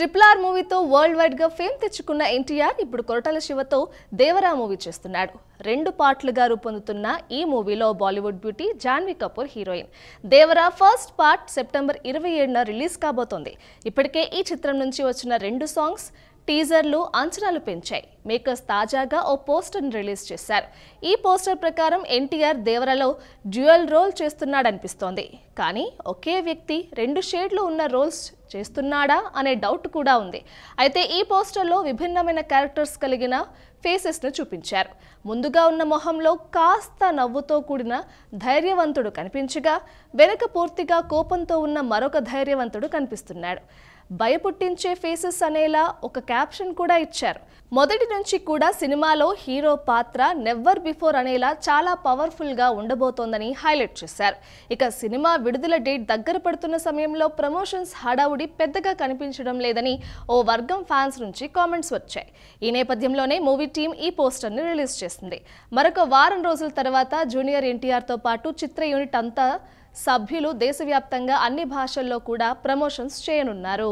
RRR మూవీతో world wide గా fame తెచ్చుకున్న ఎన్టీఆర్ ఇప్పుడు కొరటాల శివతో దేవరా మూవీ చేస్తున్నాడు. 2 పార్ట్లుగా రూపొందుతున్న ఈ మూవీలో Bollywood beauty Janhvi Kapoor heroine. Devara first part September 27న రిలీజ్ కాబోతోంది. ఇప్పటికే ఈ చిత్రం నుంచి వచ్చిన 2 సాంగ్స్ టీజర్లు అంచనాలు పెంచాయి. మేకర్స్ తాజాగా ఓ పోస్టర్ని రిలీజ్ చేశారు. ఈ పోస్టర్ ప్రకారం ఎన్టీఆర్ దేవరలో డ్యూయల్ రోల్ చేస్తున్నాడనిపిస్తోంది. కానీ ఒకే వ్యక్తి 2 షేడ్లు ఉన్న రోల్స్ చేస్తున్నాడా అనే డౌట్ కూడా ఉంది. అయితే ఈ పోస్టర్లో విభిన్నమైన క్యారెక్టర్స్ కలిగిన ఫేసెస్ను చూపించారు. ముందుగా ఉన్న మొహంలో కాస్త నవ్వుతో కూడిన ధైర్యవంతుడు కనిపించగా, వెనక పూర్తిగా కోపంతో ఉన్న మరొక ధైర్యవంతుడు కనిపిస్తున్నాడు. భయపుట్టించే ఫేసెస్ అనేలా ఒక క్యాప్షన్ కూడా ఇచ్చారు. మొదటి నుంచి కూడా సినిమాలో హీరో పాత్ర నెవర్ బిఫోర్ అనేలా చాలా పవర్ఫుల్ గా ఉండబోతోందని హైలైట్ చేశారు. ఇక సినిమా విడుదల డేట్ దగ్గర పడుతున్న సమయంలో ప్రమోషన్స్ హడావుడి పెద్దగా కనిపించడం లేదని ఓ వర్గం ఫ్యాన్స్ నుంచి కామెంట్స్ వచ్చాయి. ఈ నేపథ్యంలోనే మూవీ టీం ఈ పోస్టర్ని రిలీజ్ చేసింది. మరొక వారం రోజుల తర్వాత జూనియర్ ఎన్టీఆర్తో పాటు చిత్ర యూనిట్ అంతా సభ్యులు దేశవ్యాప్తంగా అన్ని భాషల్లో కూడా ప్రమోషన్స్ చేయనున్నారు.